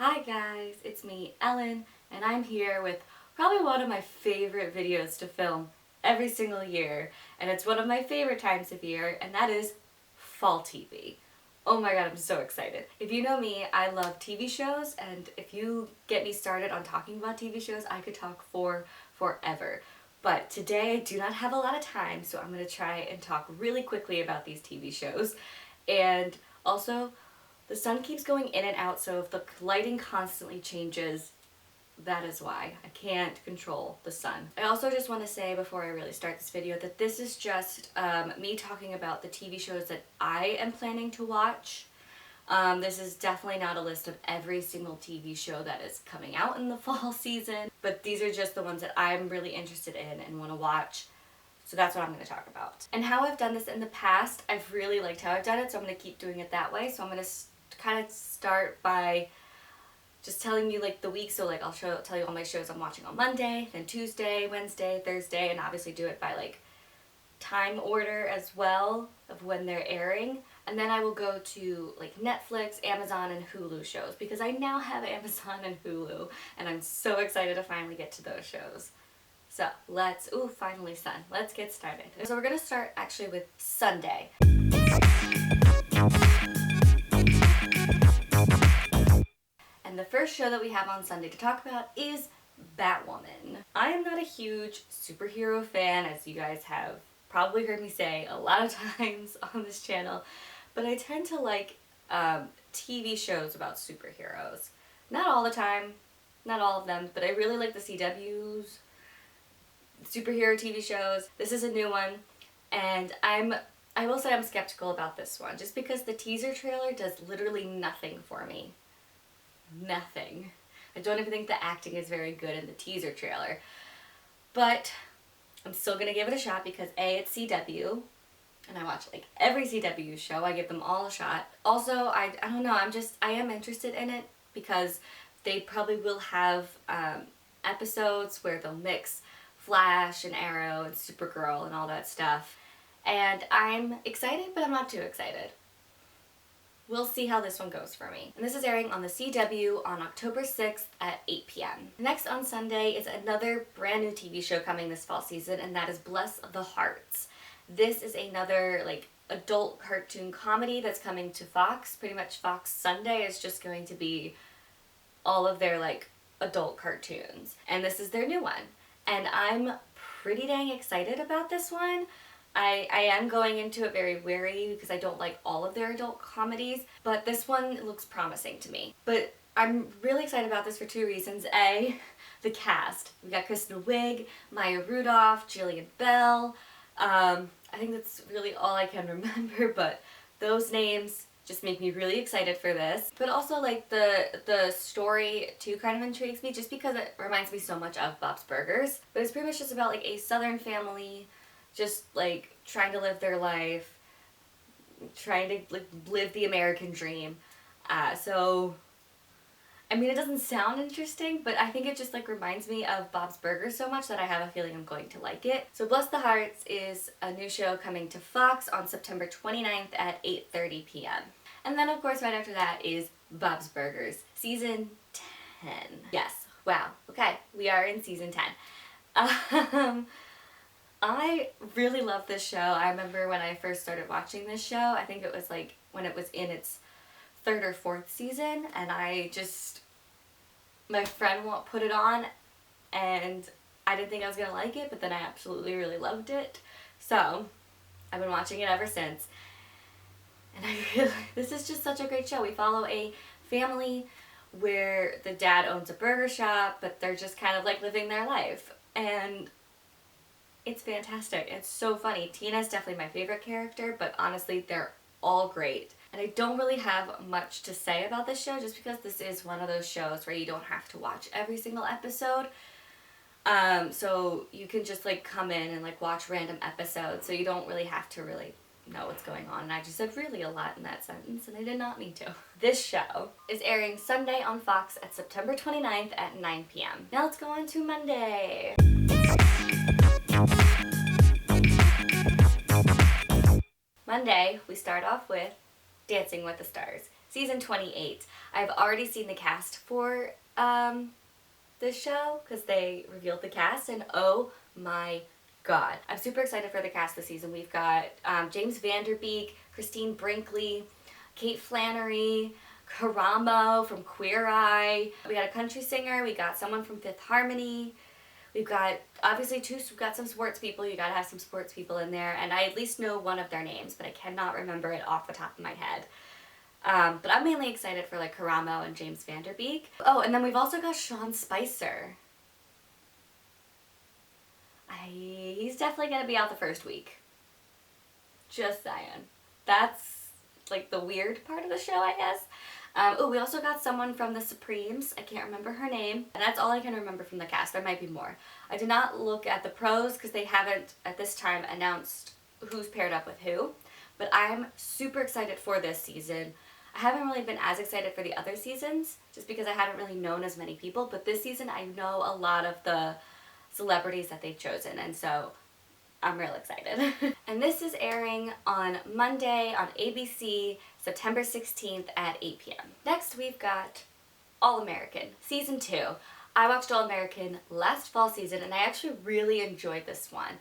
Hi guys, it's me, Ellen, and I'm here with probably one of my favorite videos to film every single year, and it's one of my favorite times of year, and that is fall TV. Oh my god, I'm so excited. If you know me, I love TV shows, and if you get me started on talking about TV shows, I could talk for forever. But today I do not have a lot of time, so I'm going to try and talk really quickly about these TV shows. And also, the sun keeps going in and out, so if the lighting constantly changes, that is why. I can't control the sun. I also just want to say before I really start this video that this is just me talking about the TV shows that I am planning to watch. This is definitely not a list of every single TV show that is coming out in the fall season, but these are just the ones that I'm really interested in and want to watch. So that's what I'm going to talk about. And how I've done this in the past, I've really liked how I've done it, so I'm going to keep doing it that way. So I'm going to kind of start by just telling you like the week. So like I'll tell you all my shows I'm watching on Monday, then Tuesday, Wednesday, Thursday, and obviously do it by like time order as well of when they're airing. And then I will go to like Netflix, Amazon, and Hulu shows because I now have Amazon and Hulu, and I'm so excited to finally get to those shows. So finally sun. Let's get started. So we're gonna start actually with Sunday. And the first show that we have on Sunday to talk about is Batwoman. I am not a huge superhero fan, as you guys have probably heard me say a lot of times on this channel, but I tend to like TV shows about superheroes. Not all the time, not all of them, but I really like the CW's superhero TV shows. This is a new one, and I will say I'm skeptical about this one just because the teaser trailer does literally nothing for me. Nothing. I don't even think the acting is very good in the teaser trailer, but I'm still gonna give it a shot because A, it's CW, and I watch like every CW show. I give them all a shot. Also, I don't know, I am interested in it because they probably will have episodes where they'll mix Flash and Arrow and Supergirl and all that stuff. And I'm excited, but I'm not too excited. We'll see how this one goes for me. And this is airing on the CW on October 6th at 8 p.m. Next on Sunday is another brand new TV show coming this fall season, and that is Bless the Hearts. This is another like adult cartoon comedy that's coming to Fox. Pretty much Fox Sunday is just going to be all of their like adult cartoons. And this is their new one. And I'm pretty dang excited about this one. I am going into it very wary because I don't like all of their adult comedies, but this one looks promising to me. But I'm really excited about this for two reasons. A, the cast. We got Kristen Wiig, Maya Rudolph, Jillian Bell. I think that's really all I can remember, but those names just make me really excited for this. But also like the story too kind of intrigues me just because it reminds me so much of Bob's Burgers. But it's pretty much just about like a southern family just like trying to live their life, trying to like live the American dream. So I mean, it doesn't sound interesting, but I think it just like reminds me of Bob's Burgers so much that I have a feeling I'm going to like it. So Bless the Hearts is a new show coming to Fox on September 29th at 8:30 p.m. And then of course right after that is Bob's Burgers, season 10. Yes, wow, okay, we are in season 10. I really love this show. I remember when I first started watching this show, I think it was like when it was in its third or fourth season, and my friend put it on, and I didn't think I was gonna like it, but then I absolutely really loved it. So I've been watching it ever since, and this is just such a great show. We follow a family where the dad owns a burger shop, but they're just kind of like living their life, and it's fantastic. It's so funny. Tina's definitely my favorite character, but honestly, they're all great. And I don't really have much to say about this show just because this is one of those shows where you don't have to watch every single episode. So you can just like come in and like watch random episodes, so you don't really have to really know what's going on. And I just said really a lot in that sentence, and I did not mean to. This show is airing Sunday on Fox at September 29th at 9 p.m. Now let's go on to Monday. Monday, we start off with Dancing with the Stars. season 28. I've already seen the cast for this show because they revealed the cast, and oh my god. I'm super excited for the cast this season. We've got James Vanderbeek, Christine Brinkley, Kate Flannery, Karamo from Queer Eye. We got a country singer, we got someone from Fifth Harmony. We've got, obviously, we've got some sports people. You gotta have some sports people in there, and I at least know one of their names, but I cannot remember it off the top of my head. But I'm mainly excited for like Karamo and James Vanderbeek. Oh, and then we've also got Sean Spicer. He's definitely gonna be out the first week. Just saying. That's like the weird part of the show, I guess. Oh, we also got someone from the Supremes. I can't remember her name. And that's all I can remember from the cast. There might be more. I did not look at the pros because they haven't, at this time, announced who's paired up with who. But I'm super excited for this season. I haven't really been as excited for the other seasons just because I hadn't really known as many people. But this season I know a lot of the celebrities that they've chosen. And so I'm real excited. And this is airing on Monday on ABC, September 16th at 8 p.m. Next we've got All American, Season 2. I watched All American last fall season and I actually really enjoyed this one.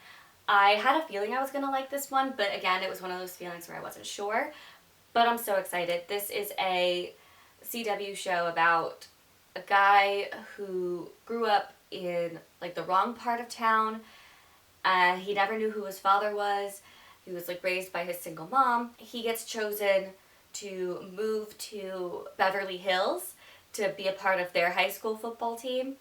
I had a feeling I was gonna like this one, but again, it was one of those feelings where I wasn't sure. But I'm so excited. This is a CW show about a guy who grew up in like the wrong part of town. He never knew who his father was. He was like raised by his single mom. He gets chosen to move to Beverly Hills to be a part of their high school football team.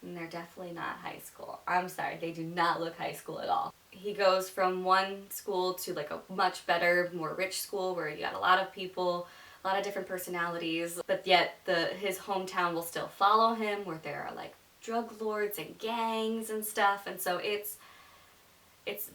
And they're definitely not high school. I'm sorry, they do not look high school at all. He goes from one school to like a much better, more rich school where you got a lot of people, a lot of different personalities, but yet his hometown will still follow him where there are like drug lords and gangs and stuff, and so it's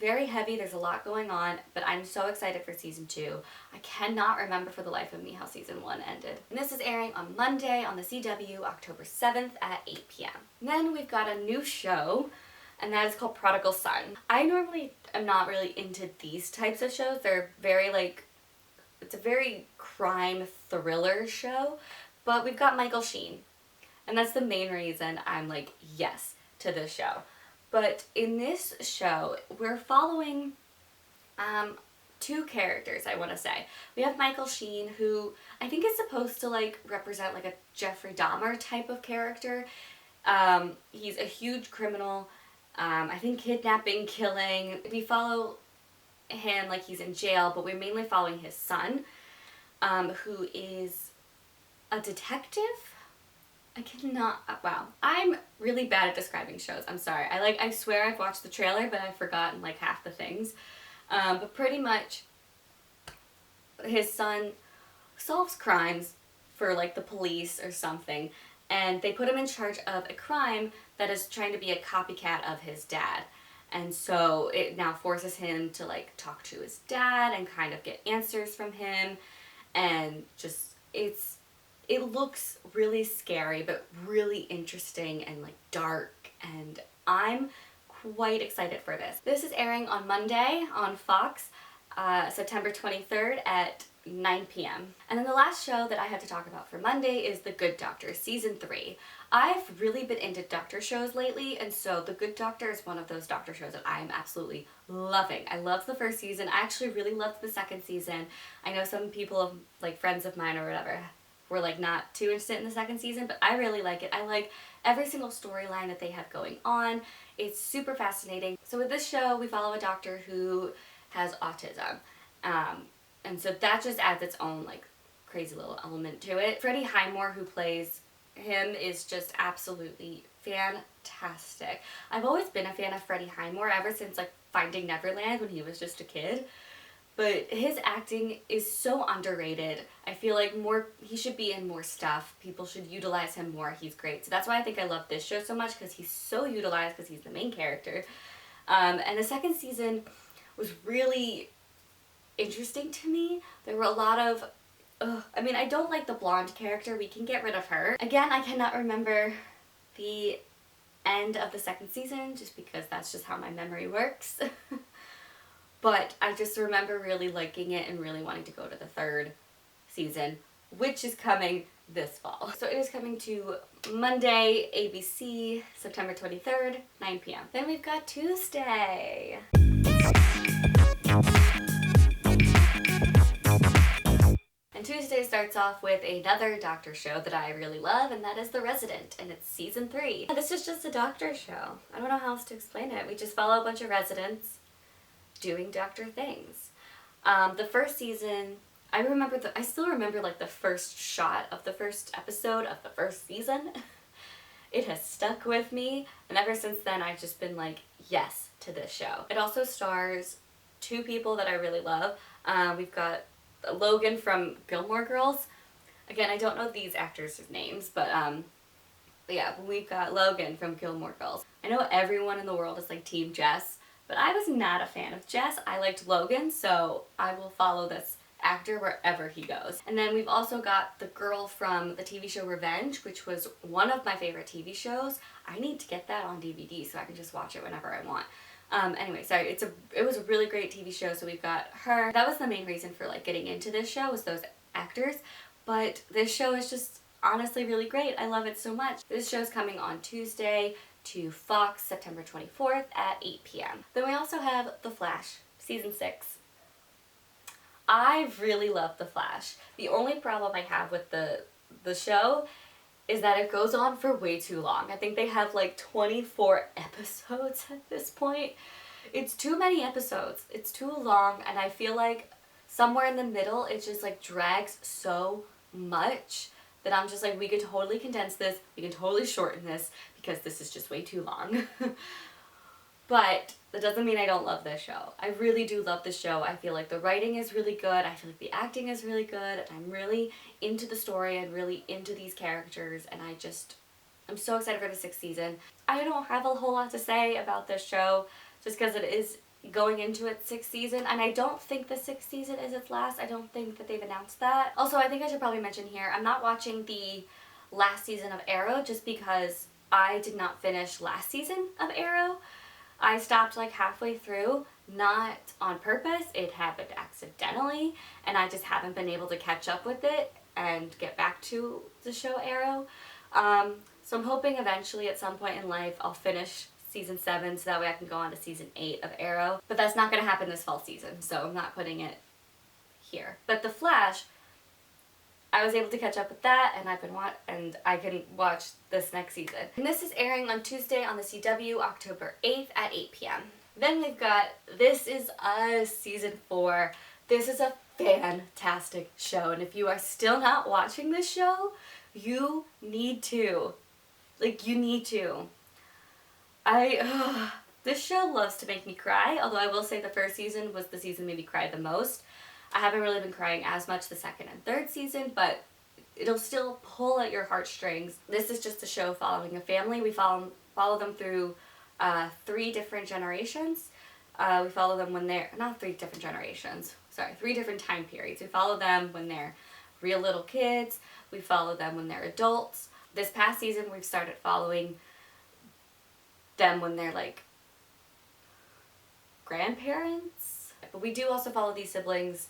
very heavy. There's a lot going on, but I'm so excited for season 2. I cannot remember for the life of me how season 1 ended. And this is airing on Monday on the CW, October 7th at 8 p.m. And then we've got a new show, and that is called Prodigal Son. I normally am not really into these types of shows. They're very like, it's a very crime thriller show, but we've got Michael Sheen. And that's the main reason I'm like, yes, to this show. But in this show, we're following two characters, I want to say. We have Michael Sheen, who I think is supposed to like represent like a Jeffrey Dahmer type of character. He's a huge criminal, I think kidnapping, killing. We follow him like he's in jail, but we're mainly following his son, who is a detective. I cannot, wow. I'm really bad at describing shows, I'm sorry. I swear I've watched the trailer, but I've forgotten like half the things. But pretty much, his son solves crimes for like the police or something, and they put him in charge of a crime that is trying to be a copycat of his dad. And so it now forces him to like talk to his dad and kind of get answers from him, and just, it looks really scary, but really interesting and like dark, and I'm quite excited for this. This is airing on Monday on Fox, September 23rd at 9 p.m. And then the last show that I have to talk about for Monday is The Good Doctor, Season 3. I've really been into doctor shows lately, and so The Good Doctor is one of those doctor shows that I'm absolutely loving. I loved the first season. I actually really loved the second season. I know some people, like friends of mine or whatever, were like not too interested in the second season, but I really like it. I like every single storyline that they have going on. It's super fascinating. So with this show, we follow a doctor who has autism. And so that just adds its own like crazy little element to it. Freddie Highmore, who plays him, is just absolutely fantastic. I've always been a fan of Freddie Highmore ever since like Finding Neverland when he was just a kid. But his acting is so underrated. I feel like he should be in more stuff. People should utilize him more. He's great. So that's why I think I love this show so much, because he's so utilized, because he's the main character. And the second season was really interesting to me. There were a lot of, I mean, I don't like the blonde character. We can get rid of her. Again, I cannot remember the end of the second season, just because that's just how my memory works. But I just remember really liking it and really wanting to go to the third season. which is coming this fall. So it is coming to Monday, ABC, September 23rd, 9 p.m. Then we've got Tuesday. And Tuesday starts off with another doctor show that I really love, and that is The Resident, and it's season 3. This is just a doctor show. I don't know how else to explain it. We just follow a bunch of residents doing doctor things. The first season, I still remember like the first shot of the first episode of the first season. It has stuck with me, and ever since then I've just been like, yes to this show. It also stars 2 people that I really love. We've got Logan from Gilmore Girls. Again, I don't know these actors' names, but yeah, we've got Logan from Gilmore Girls. I know everyone in the world is like Team Jess, but I was not a fan of Jess. I liked Logan, so I will follow this actor wherever he goes. And then we've also got the girl from the TV show Revenge, which was one of my favorite TV shows. I need to get that on DVD so I can just watch it whenever I want. Anyway, sorry, it was a really great TV show, so we've got her. That was the main reason for like getting into this show, was those actors. But this show is just honestly really great. I love it so much. This show's coming on Tuesday to Fox, September 24th at 8 p.m. Then we also have The Flash, season 6. I really love The Flash. The only problem I have with the show is that it goes on for way too long. I think they have like 24 episodes at this point. It's too many episodes. It's too long, and I feel like somewhere in the middle it just like drags so much that I'm just like, we could totally condense this, we can totally shorten this, because this is just way too long. But that doesn't mean I don't love this show. I really do love this show. I feel like the writing is really good. I feel like the acting is really good. And I'm really into the story and really into these characters. And I'm so excited for the 6th season. I don't have a whole lot to say about this show just because it is going into its 6th season. And I don't think the 6th season is its last. I don't think that they've announced that. Also, I think I should probably mention here, I'm not watching the last season of Arrow just because I did not finish last season of Arrow. I stopped like halfway through, not on purpose, it happened accidentally, and I just haven't been able to catch up with it and get back to the show Arrow. So I'm hoping eventually at some point in life I'll finish season 7 so that way I can go on to season 8 of Arrow. But that's not going to happen this fall season, so I'm not putting it here. But The Flash, I was able to catch up with that, and I can watch this next season. And this is airing on Tuesday on the CW, October 8th at 8 p.m. Then we've got This Is Us season 4. This is a fantastic show, and if you are still not watching this show, you need to. Like, you need to. This show loves to make me cry, although I will say the first season was the season made me cry the most. I haven't really been crying as much the 2nd and 3rd season, but it'll still pull at your heartstrings. This is just a show following a family. We follow them through 3 different generations. We follow them when they're, not 3 different generations, sorry, 3 different time periods. We follow them when they're real little kids. We follow them when they're adults. This past season we've started following them when they're like grandparents. But we do also follow these siblings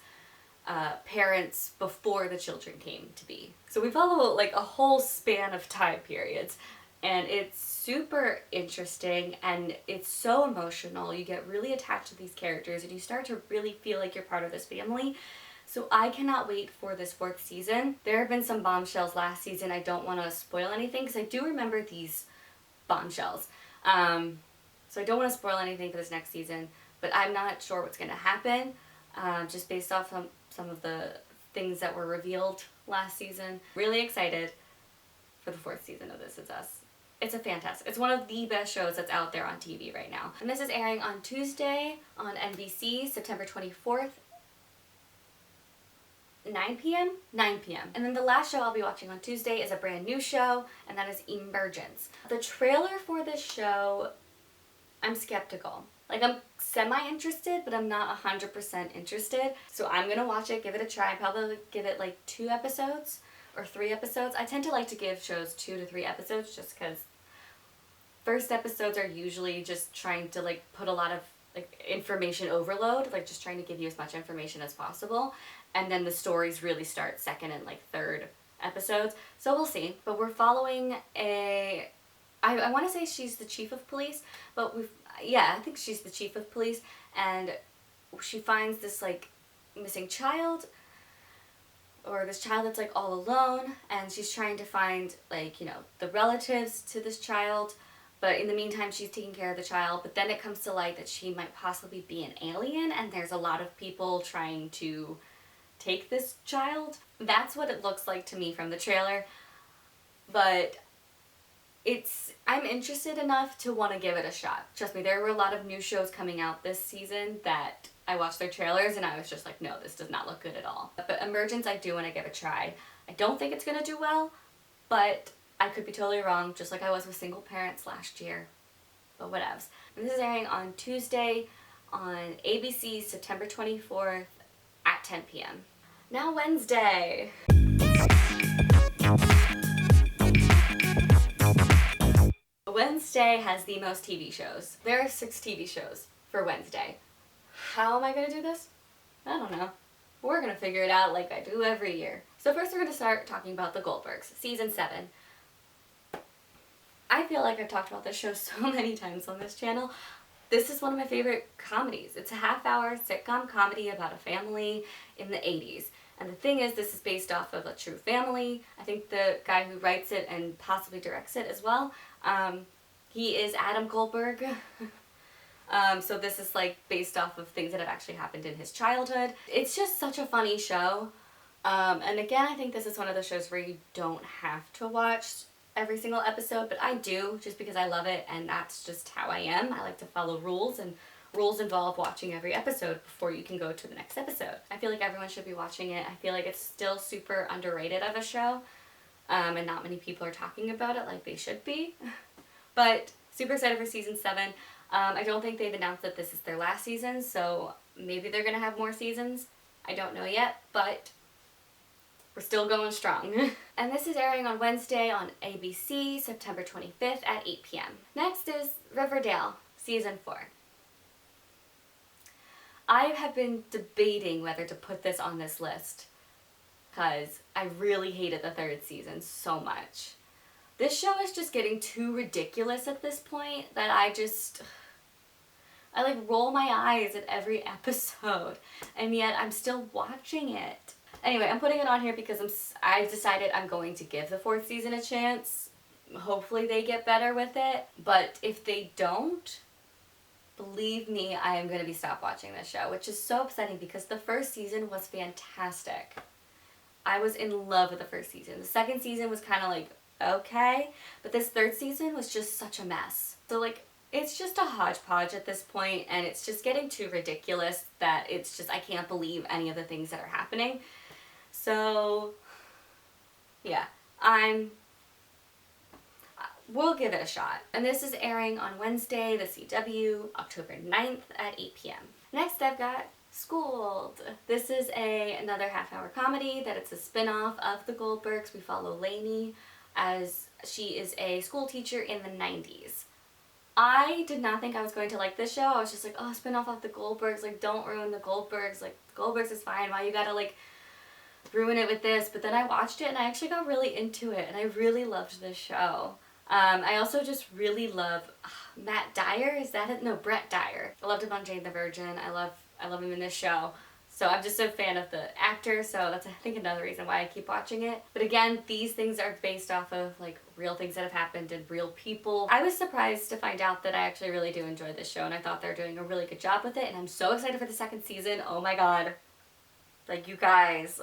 parents before the children came to be. So we follow like a whole span of time periods, and it's super interesting and it's so emotional. You get really attached to these characters and you start to really feel like you're part of this family. So I cannot wait for this 4th season. There have been some bombshells last season. I don't want to spoil anything because I do remember these bombshells. So I don't want to spoil anything for this next season, but I'm not sure what's going to happen. Just based off some of the things that were revealed last season. Really excited for the 4th season of This Is Us. It's one of the best shows that's out there on TV right now. And this is airing on Tuesday on NBC, September 24th, 9 p.m.? 9 p.m. And then the last show I'll be watching on Tuesday is a brand new show, and that is Emergence. The trailer for this show, I'm skeptical. Like, I'm semi-interested, but I'm not 100% interested. So I'm gonna watch it, give it a try, probably give it like 2 episodes or 3 episodes. I tend to like to give shows 2 to 3 episodes just because first episodes are usually just trying to like put a lot of like information overload, like just trying to give you as much information as possible. and then the stories really start second and like third episodes. So we'll see. But we're following I want to say she's the chief of police, but I think she's the chief of police, and she finds this like missing child, or this child that's like all alone, and she's trying to find like, you know, the relatives to this child, but in the meantime she's taking care of the child. But then it comes to light that she might possibly be an alien, and there's a lot of people trying to take this child. That's what it looks like to me from the trailer, but I'm interested enough to want to give it a shot. Trust me, there were a lot of new shows coming out this season that I watched their trailers and I was just like, no, this does not look good at all. But Emergence, I do want to give a try. I don't think it's going to do well, but I could be totally wrong, just like I was with Single Parents last year. But whatevs. And this is airing on Tuesday on ABC, September 24th at 10 p.m. Now Wednesday. Wednesday has the most TV shows. There are 6 TV shows for Wednesday. How am I going to do this? I don't know. We're going to figure it out like I do every year. So first we're going to start talking about The Goldbergs, Season 7. I feel like I've talked about this show so many times on this channel. This is one of my favorite comedies. It's a half-hour sitcom comedy about a family in the 80s. And the thing is, this is based off of a true family. I think the guy who writes it and possibly directs it as well, he is Adam Goldberg. So this is like based off of things that have actually happened in his childhood. It's just such a funny show. And again, I think this is one of those shows where you don't have to watch every single episode, but I do, just because I love it, and that's just how I am. I like to follow rules, and rules involve watching every episode before you can go to the next episode. I feel like everyone should be watching it. I feel like it's still super underrated of a show, and not many people are talking about it like they should be. But super excited for Season 7. I don't think they've announced that this is their last season, so maybe they're going to have more seasons. I don't know yet, but we're still going strong. And this is airing on Wednesday on ABC, September 25th at 8 p.m. Next is Riverdale, Season 4. I have been debating whether to put this on this list because I really hated the 3rd season so much. This show is just getting too ridiculous at this point that I like roll my eyes at every episode, and yet I'm still watching it. Anyway, I'm putting it on here because I've decided I'm going to give the 4th season a chance. Hopefully they get better with it, but if they don't, believe me, I am going to be stop watching this show, which is so upsetting because the 1st season was fantastic. I was in love with the 1st season. The 2nd season was kind of like, okay, but this 3rd season was just such a mess. So like, it's just a hodgepodge at this point, and it's just getting too ridiculous that it's just, I can't believe any of the things that are happening. So, yeah, we'll give it a shot. And this is airing on Wednesday, the CW, October 9th at 8 p.m. Next I've got Schooled. This is another half-hour comedy that it's a spin-off of The Goldbergs. We follow Lainey as she is a school teacher in the 90s. I did not think I was going to like this show. I was just like, oh, spin-off of The Goldbergs, like, don't ruin The Goldbergs, like, The Goldbergs is fine, why you gotta, like, ruin it with this? But then I watched it and I actually got really into it, and I really loved this show. I also just really love Matt Dyer, is that it? No, Brett Dyer. I loved him on Jane the Virgin. I love him in this show. So I'm just a fan of the actor, so that's I think another reason why I keep watching it. But again, these things are based off of like real things that have happened and real people. I was surprised to find out that I actually really do enjoy this show, and I thought they're doing a really good job with it, and I'm so excited for the 2nd season. Oh my god. Like, you guys,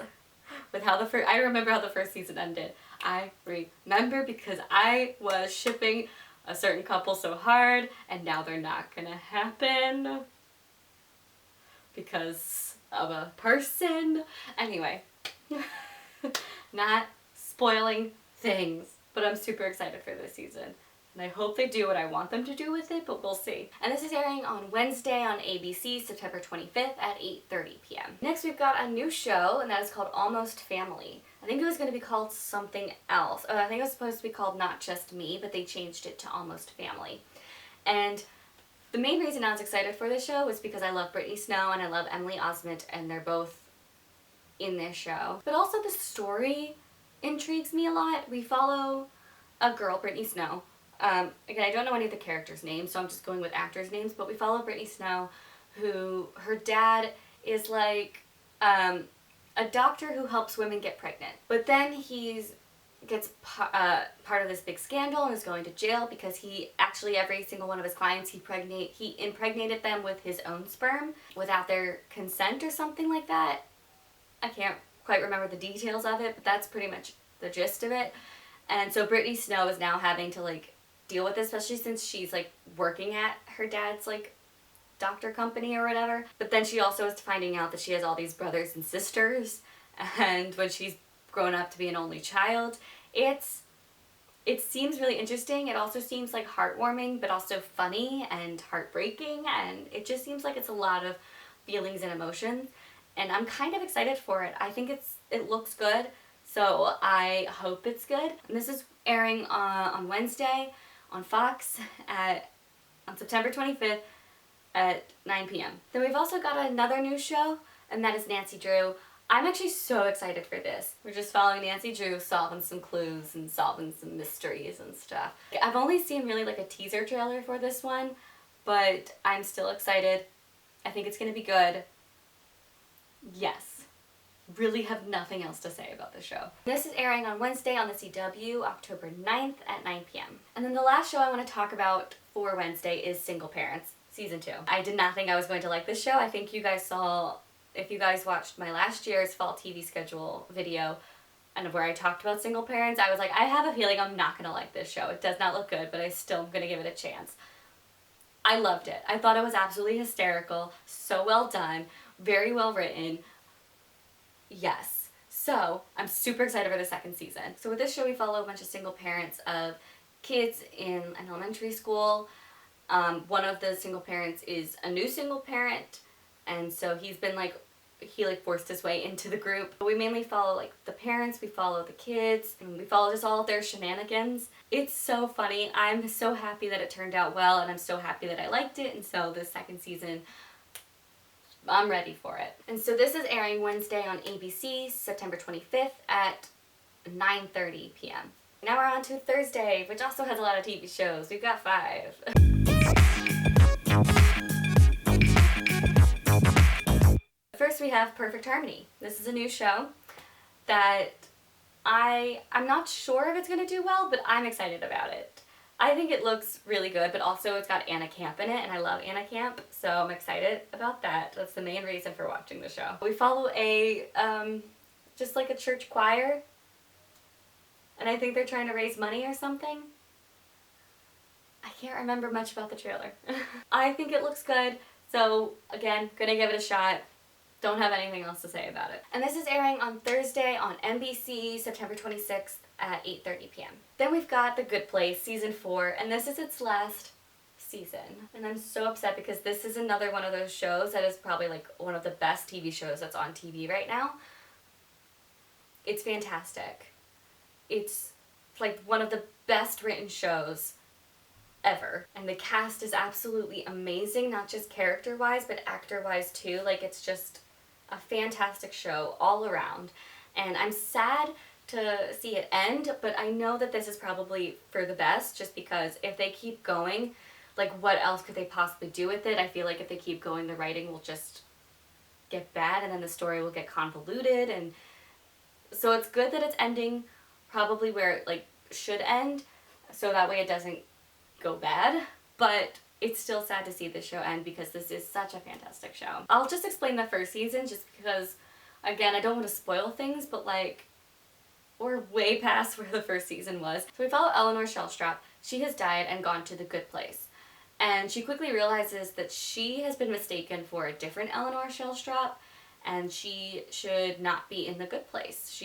with how I remember how the 1st season ended. I remember because I was shipping a certain couple so hard, and now they're not gonna happen because of a person. Anyway, not spoiling things, but I'm super excited for this season. And I hope they do what I want them to do with it, but we'll see. And this is airing on Wednesday on ABC, September 25th at 8:30 p.m. Next we've got a new show, and that is called Almost Family. I think it was going to be called something else. I think it was supposed to be called Not Just Me, but they changed it to Almost Family. And the main reason I was excited for this show was because I love Brittany Snow and I love Emily Osment, and they're both in this show. But also the story intrigues me a lot. We follow a girl, Brittany Snow. Again, I don't know any of the characters' names, so I'm just going with actors' names, but we follow Brittany Snow, who, her dad is like a doctor who helps women get pregnant. But then gets part of this big scandal and is going to jail because he actually, every single one of his clients, he impregnated them with his own sperm without their consent or something like that. I can't quite remember the details of it, but that's pretty much the gist of it. And so Brittany Snow is now having to like deal with this, especially since she's like working at her dad's like doctor company or whatever. But then she also is finding out that she has all these brothers and sisters, and when she's grown up to be an only child, it seems really interesting. It also seems like heartwarming, but also funny and heartbreaking, and it just seems like it's a lot of feelings and emotions, and I'm kind of excited for it. I think it looks good, so I hope it's good. And this is airing on Wednesday on Fox on September 25th at 9 p.m. Then we've also got another new show, and that is Nancy Drew. I'm actually so excited for this. We're just following Nancy Drew, solving some clues and solving some mysteries and stuff. I've only seen really like a teaser trailer for this one, but I'm still excited. I think it's gonna be good. Yes. Really have nothing else to say about the show. This is airing on Wednesday on the CW, October 9th at 9 p.m. And then the last show I want to talk about for Wednesday is Single Parents, Season 2. I did not think I was going to like this show. I think you guys saw, if you guys watched my last year's fall TV schedule video and where I talked about single parents, I was like, I have a feeling I'm not gonna like this show. It does not look good, but I still am gonna give it a chance. I loved it. I thought it was absolutely hysterical, so well done, very well written. Yes. So I'm super excited for the second season. So with this show we follow a bunch of single parents of kids in an elementary school. One of the single parents is a new single parent, and so he forced his way into the group. But we mainly follow like the parents, we follow the kids, and we follow just all of their shenanigans. It's so funny. I'm so happy that it turned out well, and I'm so happy that I liked it, and so the second season, I'm ready for it. And so this is airing Wednesday on ABC, September 25th at 9:30 p.m. Now we're on to Thursday, which also has a lot of TV shows. We've got 5. First we have Perfect Harmony. This is a new show that I'm not sure if it's going to do well, but I'm excited about it. I think it looks really good, but also it's got Anna Camp in it, and I love Anna Camp, so I'm excited about that. That's the main reason for watching the show. We follow just like a church choir, and I think they're trying to raise money or something. I can't remember much about the trailer. I think it looks good, so again, gonna give it a shot. Don't have anything else to say about it. And this is airing on Thursday on NBC, September 26th at 8:30 p.m. Then we've got The Good Place, Season 4, and this is its last season. And I'm so upset because this is another one of those shows that is probably like one of the best TV shows that's on TV right now. It's fantastic. It's like one of the best written shows ever. And the cast is absolutely amazing, not just character-wise, but actor-wise too. Like, it's just a fantastic show all around. And I'm sad to see it end, but I know that this is probably for the best, just because if they keep going, like, what else could they possibly do with it? I feel like if they keep going, the writing will just get bad, and then the story will get convoluted, and so it's good that it's ending probably where it, like, should end, so that way it doesn't go bad, but it's still sad to see this show end because this is such a fantastic show. I'll just explain the first season just because, again, I don't want to spoil things, but like, we're way past where the first season was. So we follow Eleanor Shellstrop. She has died and gone to the good place. And she quickly realizes that she has been mistaken for a different Eleanor Shellstrop, and she should not be in the good place.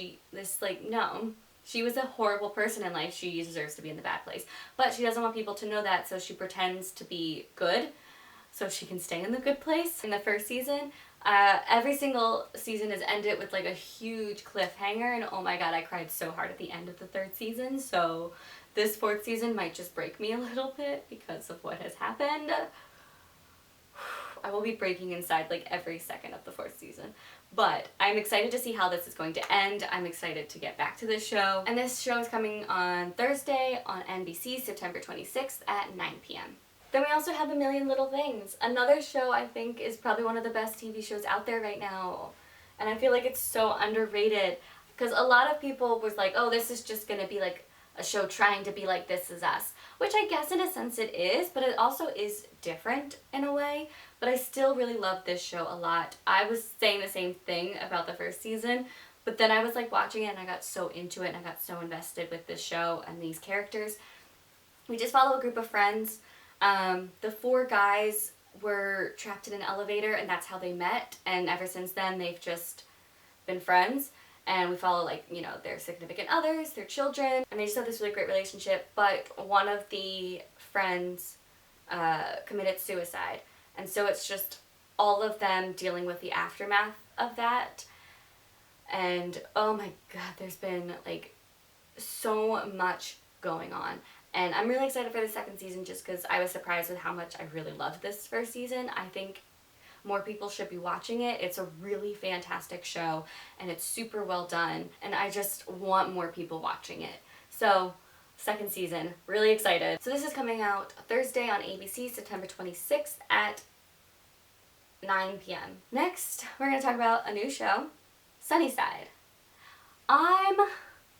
No. She was a horrible person in life. She deserves to be in the bad place. But she doesn't want people to know that, so she pretends to be good so she can stay in the good place. In the first season, every single season is ended with like a huge cliffhanger, and oh my god, I cried so hard at the end of the third season, so this fourth season might just break me a little bit because of what has happened. I will be breaking inside like every second of the fourth season. But I'm excited to see how this is going to end. I'm excited to get back to this show. And this show is coming on Thursday on NBC, September 26th at 9 p.m. Then we also have A Million Little Things. Another show I think is probably one of the best TV shows out there right now. And I feel like it's so underrated. Because a lot of people was like, oh, this is just going to be like a show trying to be like This Is Us. Which I guess in a sense it is, but it also is different in a way. But I still really love this show a lot. I was saying the same thing about the first season, but then I was like watching it and I got so into it and I got so invested with this show and these characters. We just follow a group of friends. The 4 guys were trapped in an elevator and that's how they met, and ever since then they've just been friends. And we follow, like, you know, their significant others, their children, and they just have this really great relationship. But one of the friends committed suicide. And so it's just all of them dealing with the aftermath of that. And, oh my god, there's been, like, so much going on. And I'm really excited for the second season just because I was surprised with how much I really loved this first season. I think more people should be watching it. It's a really fantastic show and it's super well done and I just want more people watching it. So, second season, really excited. So this is coming out Thursday on ABC, September 26th at 9 p.m. Next, we're going to talk about a new show, Sunnyside. I'm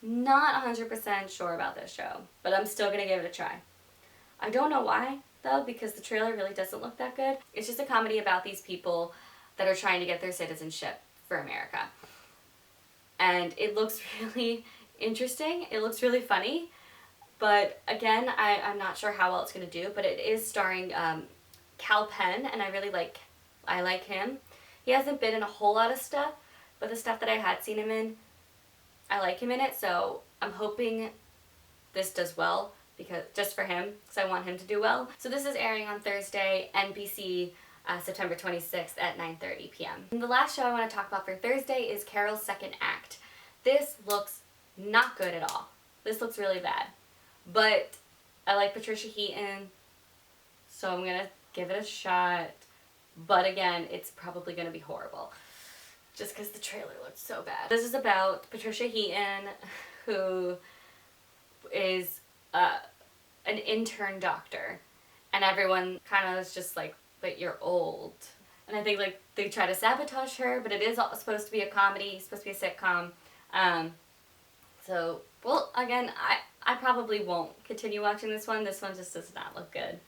not 100% sure about this show, but I'm still going to give it a try. I don't know why, though, because the trailer really doesn't look that good. It's just a comedy about these people that are trying to get their citizenship for America. And it looks really interesting. It looks really funny. But again, I'm not sure how well it's going to do, but it is starring Cal Penn, and I like him. He hasn't been in a whole lot of stuff, but the stuff that I had seen him in, I like him in it, so I'm hoping this does well. Because just for him, because I want him to do well. So this is airing on Thursday, NBC, September 26th at 9:30 p.m. And the last show I want to talk about for Thursday is Carol's Second Act. This looks not good at all. This looks really bad. But I like Patricia Heaton, so I'm going to give it a shot. But again, it's probably going to be horrible. Just because the trailer looks so bad. This is about Patricia Heaton, who is an intern doctor, and everyone kind of is just like, but you're old. And I think like they try to sabotage her, but it is supposed to be a comedy, it's supposed to be a sitcom. So, well, again, I probably won't continue watching this one. This one just does not look good.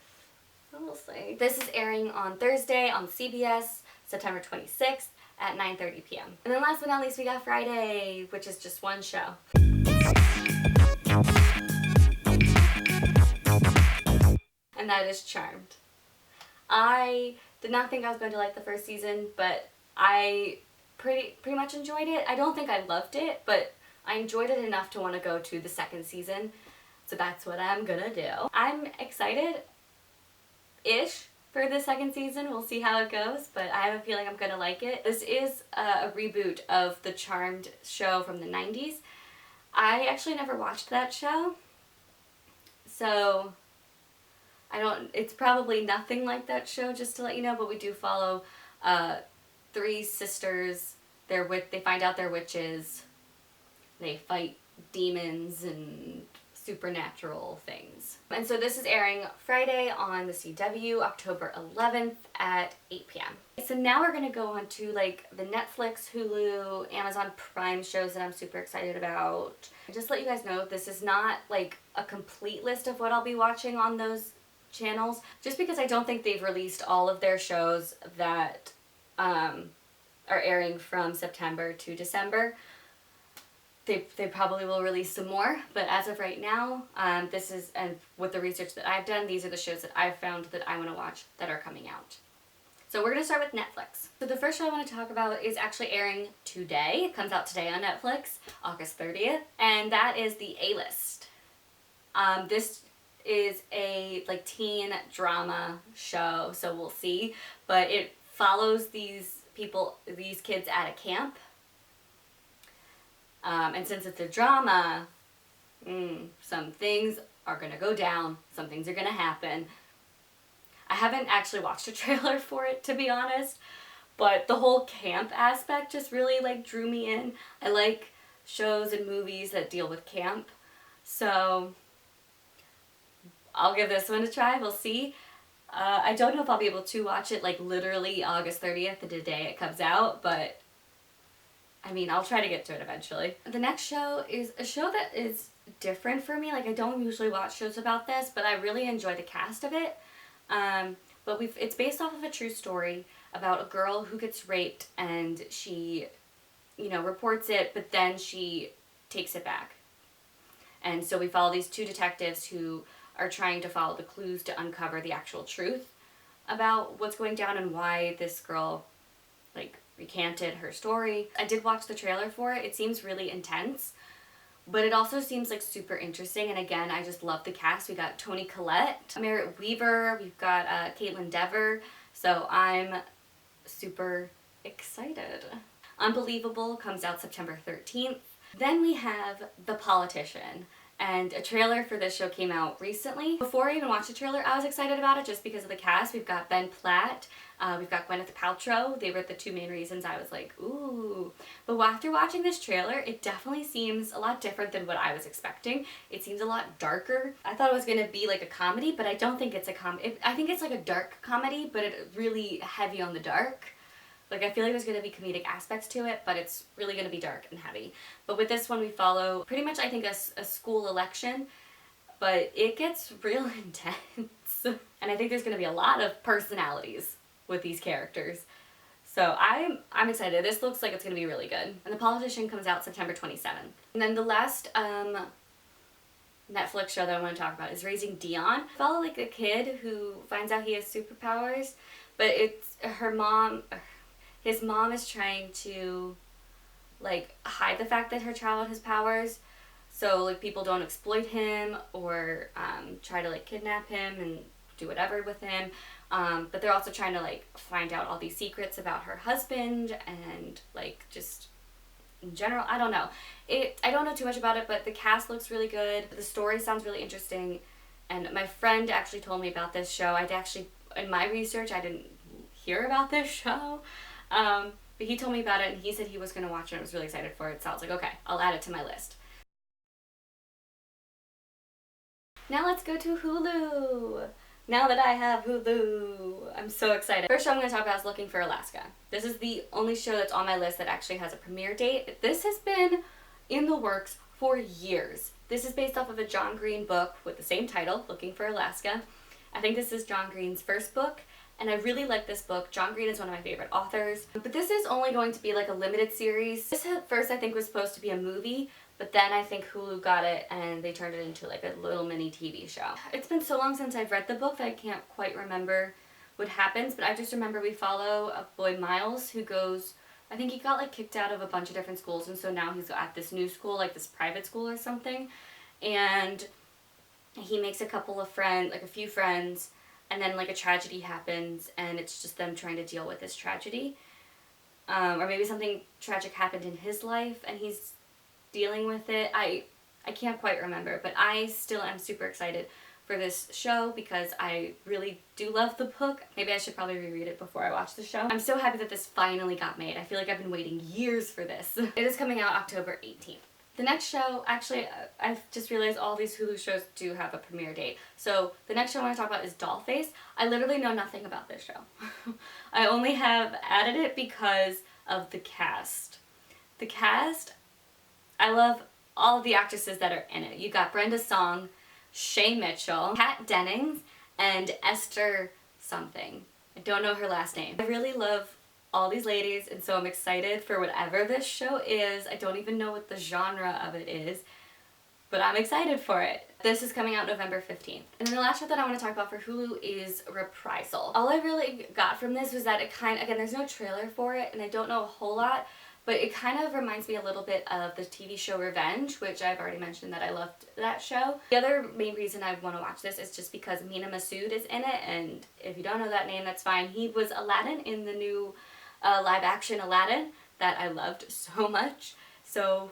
So we'll see. This is airing on Thursday on CBS, September 26th at 9:30 p.m. And then last but not least, we got Friday, which is just one show. And that is Charmed. I did not think I was going to like the first season, but I pretty much enjoyed it. I don't think I loved it, but I enjoyed it enough to want to go to the second season. So that's what I'm gonna do. I'm excited-ish for the second season. We'll see how it goes, but I have a feeling I'm gonna like it. This is a reboot of the Charmed show from the 90s. I actually never watched that show, so it's probably nothing like that show, just to let you know, but we do follow 3 sisters. They find out they're witches. They fight demons and supernatural things. And so this is airing Friday on the CW, October 11th at 8 p.m. So now we're going to go on to like the Netflix, Hulu, Amazon Prime shows that I'm super excited about. Just to let you guys know, this is not like a complete list of what I'll be watching on those channels, just because I don't think they've released all of their shows that are airing from September to December. They probably will release some more, but as of right now, and with the research that I've done, these are the shows that I've found that I want to watch that are coming out. So we're going to start with Netflix. So the first show I want to talk about is actually airing today. It comes out today on Netflix, August 30th, and that is The A-List. This is a like teen drama show, so we'll see, but it follows these kids at a camp. And since it's a drama, some things are going to go down, some things are going to happen. I haven't actually watched a trailer for it, to be honest, but the whole camp aspect just really like drew me in. I like shows and movies that deal with camp, so I'll give this one a try. We'll see. I don't know if I'll be able to watch it like literally August 30th, the day it comes out, but I mean, I'll try to get to it eventually. The next show is a show that is different for me. Like, I don't usually watch shows about this, but I really enjoy the cast of it. But it's based off of a true story about a girl who gets raped, and she, you know, reports it, but then she takes it back. And so we follow these two detectives who are trying to follow the clues to uncover the actual truth about what's going down and why this girl, like, recanted her story. I did watch the trailer for it. It seems really intense, but it also seems like super interesting. And again, I just love the cast. We got Toni Collette, Merritt Wever, we've got Caitlin Dever. So I'm super excited. Unbelievable comes out September 13th. Then we have The Politician, and a trailer for this show came out recently. Before I even watched the trailer, I was excited about it just because of the cast. We've got Ben Platt, we've got Gwyneth Paltrow. They were the two main reasons I was like, ooh. But after watching this trailer, it definitely seems a lot different than what I was expecting. It seems a lot darker. I thought it was going to be like a comedy, but I don't think it's a comedy. I think it's like a dark comedy, but it's really heavy on the dark. Like, I feel like there's going to be comedic aspects to it, but it's really going to be dark and heavy. But with this one, we follow pretty much, I think, a school election, but it gets real intense. And I think there's going to be a lot of personalities with these characters. So I'm excited. This looks like it's going to be really good. And The Politician comes out September 27th. And then the last Netflix show that I want to talk about is Raising Dione. Follow like a kid who finds out he has superpowers, but it's his mom is trying to like hide the fact that her child has powers, so like people don't exploit him or try to like kidnap him and do whatever with him, but they're also trying to like find out all these secrets about her husband and like just in general. I don't know. I don't know too much about it, but the cast looks really good. The story sounds really interesting, and my friend actually told me about this show. In my research, I didn't hear about this show. But he told me about it, and he said he was going to watch it and was really excited for it, so I was like, okay, I'll add it to my list. Now let's go to Hulu. Now that I have Hulu, I'm so excited. First show I'm going to talk about is Looking for Alaska. This is the only show that's on my list that actually has a premiere date. This has been in the works for years. This is based off of a John Green book with the same title, Looking for Alaska. I think this is John Green's first book, and I really like this book. John Green is one of my favorite authors. But this is only going to be like a limited series. This at first I think was supposed to be a movie, but then I think Hulu got it and they turned it into like a little mini TV show. It's been so long since I've read the book that I can't quite remember what happens, but I just remember we follow a boy, Miles, who goes, I think he got like kicked out of a bunch of different schools, and so now he's at this new school, like this private school or something, and he makes a few friends, and then like a tragedy happens, and it's just them trying to deal with this tragedy. Or maybe something tragic happened in his life and he's dealing with it. I can't quite remember, but I still am super excited for this show because I really do love the book. Maybe I should probably reread it before I watch the show. I'm so happy that this finally got made. I feel like I've been waiting years for this. It is coming out October 18th. The next show, actually, I've just realized all these Hulu shows do have a premiere date. So the next show I want to talk about is Dollface. I literally know nothing about this show. I only have added it because of the cast. The cast, I love all of the actresses that are in it. You got Brenda Song, Shay Mitchell, Kat Dennings, and Esther something. I don't know her last name. I really love all these ladies, and so I'm excited for whatever this show is. I don't even know what the genre of it is, but I'm excited for it. This is coming out November 15th. And then the last show that I want to talk about for Hulu is Reprisal. All I really got from this was that again, there's no trailer for it, and I don't know a whole lot, but it kind of reminds me a little bit of the TV show Revenge, which I've already mentioned that I loved that show. The other main reason I want to watch this is just because Mina Massoud is in it, and if you don't know that name, that's fine. He was Aladdin in the new live action Aladdin that I loved so much, so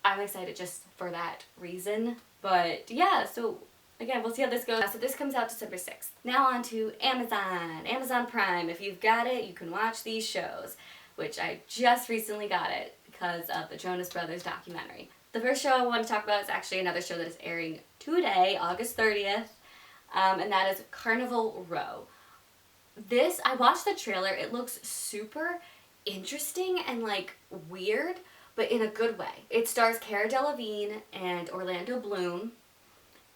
I'm excited just for that reason. But yeah, so again, we'll see how this goes. So this comes out December 6th. Now on to Amazon. Amazon Prime. If you've got it, you can watch these shows, which I just recently got it because of the Jonas Brothers documentary. The first show I want to talk about is actually another show that is airing today, August 30th, and that is Carnival Row. This, I watched the trailer, it looks super interesting and like weird, but in a good way. It stars Cara Delevingne and Orlando Bloom,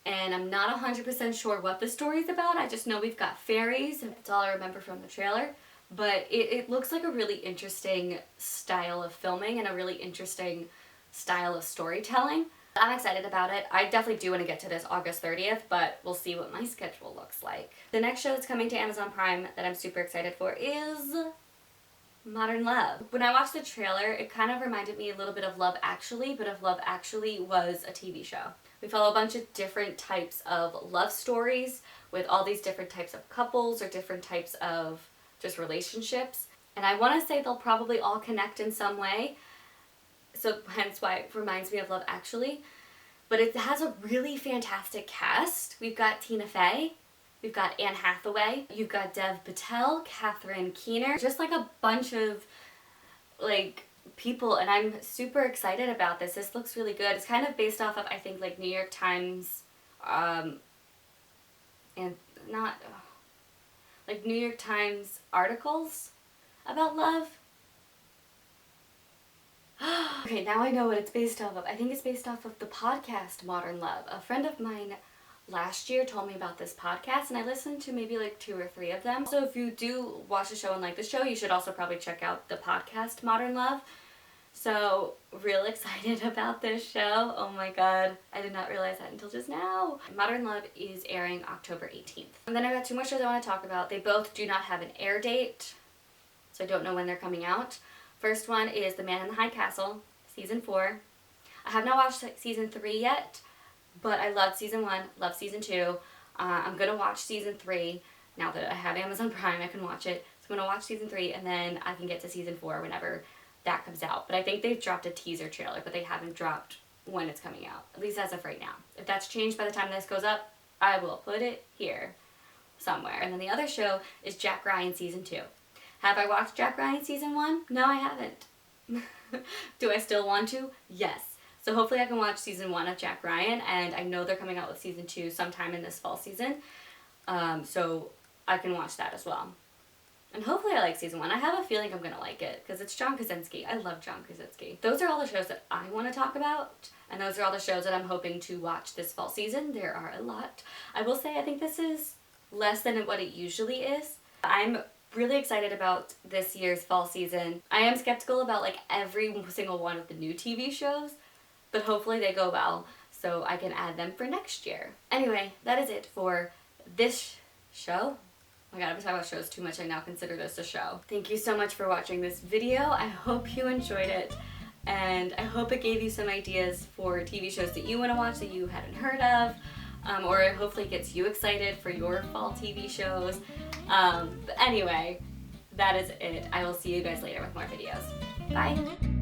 and I'm not 100% sure what the story's about. I just know we've got fairies, and that's all I remember from the trailer. But it looks like a really interesting style of filming and a really interesting style of storytelling. I'm excited about it. I definitely do want to get to this August 30th, but we'll see what my schedule looks like. The next show that's coming to Amazon Prime that I'm super excited for is Modern Love. When I watched the trailer, it kind of reminded me a little bit of Love Actually, but if Love Actually was a TV show. We follow a bunch of different types of love stories with all these different types of couples or different types of just relationships. And I want to say they'll probably all connect in some way. So hence why it reminds me of Love Actually. But it has a really fantastic cast. We've got Tina Fey. We've got Anne Hathaway. You've got Dev Patel, Catherine Keener. Just like a bunch of like people, and I'm super excited about this. This looks really good. It's kind of based off of, I think, like New York Times, and not, like New York Times articles about love. Okay, now I know what it's based off of. I think it's based off of the podcast Modern Love. A friend of mine last year told me about this podcast, and I listened to maybe like 2 or 3 of them. So if you do watch the show and like the show, you should also probably check out the podcast Modern Love. So real excited about this show. Oh my god, I did not realize that until just now. Modern Love is airing October 18th. And then I've got 2 more shows I want to talk about. They both do not have an air date, so I don't know when they're coming out. First one is The Man in the High Castle, season 4. I have not watched season 3 yet, but I loved season 1, loved season 2. I'm gonna watch season 3 now that I have Amazon Prime. I can watch it. So I'm gonna watch season 3, and then I can get to season 4 whenever that comes out. But I think they've dropped a teaser trailer, but they haven't dropped when it's coming out, at least as of right now. If that's changed by the time this goes up, I will put it here somewhere. And then the other show is Jack Ryan season 2. Have I watched Jack Ryan season 1? No, I haven't. Do I still want to? Yes. So hopefully I can watch season 1 of Jack Ryan, and I know they're coming out with season 2 sometime in this fall season. So I can watch that as well. And hopefully I like season 1. I have a feeling I'm going to like it, because it's John Krasinski. I love John Krasinski. Those are all the shows that I want to talk about, and those are all the shows that I'm hoping to watch this fall season. There are a lot. I will say I think this is less than what it usually is. I'm really excited about this year's fall season. I am skeptical about like every single one of the new TV shows, but hopefully they go well so I can add them for next year. Anyway, that is it for this show. Oh my god, I've been talking about shows too much. I now consider this a show. Thank you so much for watching this video. I hope you enjoyed it, and I hope it gave you some ideas for TV shows that you want to watch that you hadn't heard of, or hopefully it gets you excited for your fall TV shows. But anyway, that is it. I will see you guys later with more videos. Bye!